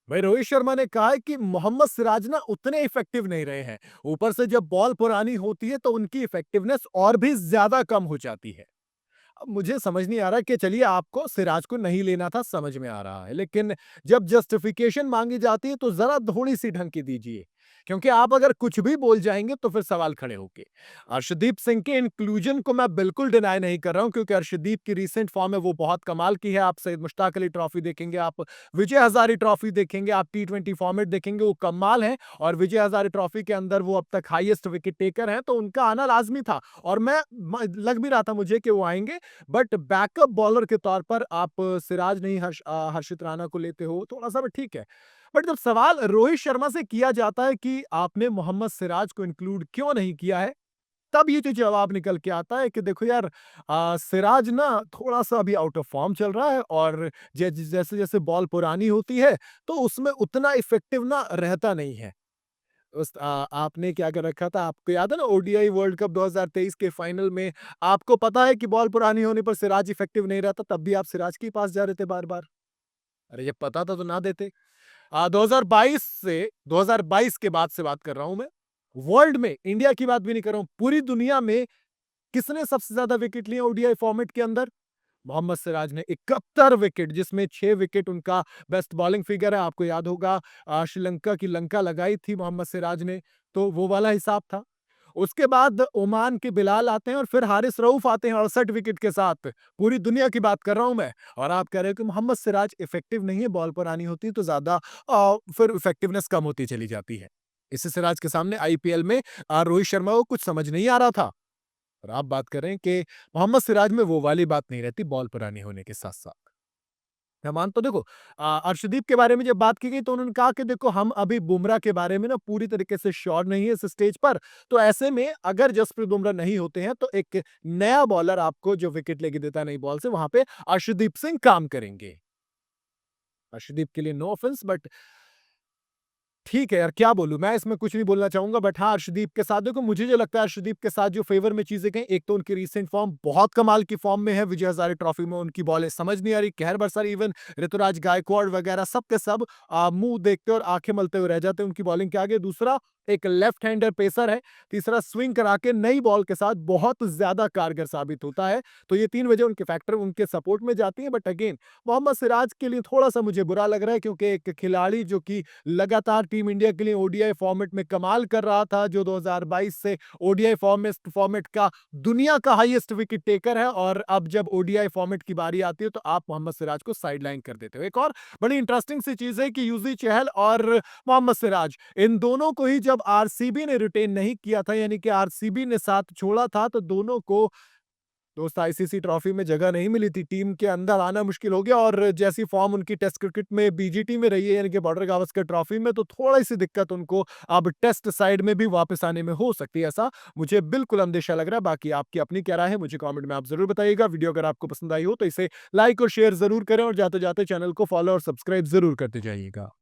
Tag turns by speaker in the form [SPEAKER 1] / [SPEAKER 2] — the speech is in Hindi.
[SPEAKER 1] भाई रोहित शर्मा ने कहा है कि मोहम्मद सिराज ना उतने इफेक्टिव नहीं रहे हैं। ऊपर से जब बॉल पुरानी होती है तो उनकी इफेक्टिवनेस और भी ज्यादा कम हो जाती है। अब मुझे समझ नहीं आ रहा कि चलिए आपको सिराज को नहीं लेना था, समझ में आ रहा है, लेकिन जब जस्टिफिकेशन मांगी जाती है तो जरा थोड़ी सी ढंग की दीजिए, क्योंकि आप अगर कुछ भी बोल जाएंगे तो फिर सवाल खड़े होंगे। अर्शदीप सिंह के इंक्लूजन को मैं बिल्कुल डिनाई नहीं कर रहा हूं, क्योंकि अर्शदीप की रीसेंट फॉर्म है वो बहुत कमाल की है। आप सैयद मुश्ताक अली ट्रॉफी देखेंगे, आप विजय हजारी ट्रॉफी देखेंगे, आप T20 फॉर्मेट देखेंगे, वो कमाल है। और विजय हजारी ट्रॉफी के अंदर वो अब तक हाईएस्ट विकेट टेकर हैं, तो उनका आना लाजमी था। और लग भी रहा था मुझे कि वो आएंगे। बट बैकअप बॉलर के तौर पर आप सिराज नहीं हर्षित राणा को लेते हो, थोड़ा-सा भी ठीक है। बट जब सवाल रोहित शर्मा से किया जाता है कि आपने मोहम्मद सिराज को इंक्लूड क्यों नहीं किया है, तब ये जो जवाब निकल के आता है कि देखो यार, सिराज ना थोड़ा-सा अभी आउट ऑफ फॉर्म चल रहा है, और जैसे-जैसे बॉल पुरानी होती है, तो उसमें उतना इफेक्टिव ना रहता नहीं है। आपने क्या कर रखा था, आपको याद है ना ओडीआई वर्ल्ड कप 2023 के फाइनल में, आपको पता है कि बॉल पुरानी होने पर सिराज इफेक्टिव नहीं रहता, तब भी आप सिराज के पास जा रहे थे बार-बार। अरे जब पता था तो ना देते। 2022 से 2022 के बाद से बात कर रहा हूं मैं। वर्ल्ड में, इंडिया की बात भी नहीं कर रहा हूं, पूरी दुनिया में किसने सबसे ज्यादा विकेट लिए ओडीआई फॉर्मेट के अंदर? मोहम्मद सिराज ने 71 विकेट, जिसमें 6 विकेट उनका बेस्ट बॉलिंग फिगर है। आपको याद होगा श्रीलंका की लंका लगाई थी मोहम्मद सिराज ने, तो वो वाला हिसाब था। उसके बाद ओमान के बिलाल आते हैं और फिर हारिस रऊफ आते हैं 68 विकेट के साथ। पूरी दुनिया की बात कर रहा हूं मैं। और आप कह रहे हो कि मोहम्मद सिराज इफेक्टिव नहीं है, बॉल पर आनी होती है तो ज्यादा फिर इफेक्टिवनेस कम होती चली जाती है। इसी सिराज के सामने आईपीएल में रोहित शर्मा को कुछ समझ नहीं आ रहा था। और आप बात कर रहे हैं कि मोहम्मद सिराज में वो वाली बात नहीं रहती बॉल पुरानी होने के साथ-साथ। मैं मानता हूँ, देखो, अर्शदीप के बारे में जब बात की गई तो उन्होंने कहा कि देखो हम अभी बुमराह के बारे में ना पूरी तरीके से श्योर नहीं है इस स्टेज पर। तो ऐसे में अगर जसप्रीत बुमराह नहीं होते हैं तो एक नया बॉलर आपको जो विकेट लेके देता है नई बॉल से, वहां पे अर्शदीप सिंह काम करेंगे। अर्शदीप के लिए नो ऑफेंस, बट ठीक है यार, क्या बोलूँ मैं, इसमें कुछ नहीं बोलना चाहूँगा। बट हाँ, अर्शदीप के साथ देखो, मुझे जो लगता है अर्शदीप के साथ जो फ़ेवर में चीज़ें कहीं, एक तो उनकी रीसेंट फ़ॉर्म बहुत कमाल की फ़ॉर्म में है। विजय हज़ारे ट्रॉफ़ी में उनकी बॉलें समझ नहीं आ रही। कहर बरसार, इवन ऋतुराज गायकवाड़ वगैरह सब के सब मुँह देखते और आँखें मलते हुए रह जाते हैं उनकी बॉलिंग के आगे। दूसरा, एक लेफ्ट हैंडर पेसर है। तीसरा, स्विंग करा के नई बॉल के साथ बहुत ज़्यादा कारगर साबित होता है। तो ये 3 वजह उनके फैक्टर उनके सपोर्ट में जाती हैं। बट अगेन, मोहम्मद सिराज के लिए थोड़ा-सा मुझे बुरा लग रहा है, क्योंकि एक खिलाड़ी जो कि लगातार टीम इंडिया के लिए ओडीआई फॉर्मेट में कमाल कर रहा था, जो 2022 से ओडीआई फॉर्मेट का दुनिया का हाईएस्ट विकेट टेकर है, और अब जब ओडीआई फॉर्मेट की बारी आती है तो आप मोहम्मद सिराज को साइडलाइन कर देते हो। एक और बड़ी इंटरेस्टिंग सी चीज है कि युजवेंद्र चहल और मोहम्मद सिराज, इन दोनों को ही जब आरसीबी ने रिटेन नहीं किया था, यानी कि आरसीबी ने साथ छोड़ा था, तो दोनों को दोस्त आईसीसी ट्रॉफी में जगह नहीं मिली थी, टीम के अंदर आना मुश्किल हो गया। और जैसी फॉर्म उनकी टेस्ट क्रिकेट में बीजीटी में रही है, यानी कि बॉर्डर गावस्कर ट्रॉफी में, तो थोड़ी-सी दिक्कत उनको अब टेस्ट साइड में भी वापस आने में हो सकती है, ऐसा मुझे बिल्कुल अंदेशा लग रहा है। बाकी आपकी अपनी क्या राय है, मुझे कमेंट में आप ज़रूर बताइएगा। वीडियो अगर आपको पसंद आई हो तो इसे लाइक और शेयर ज़रूर करें, और जाते-जाते चैनल को फॉलो और सब्सक्राइब ज़रूर करते जाइएगा।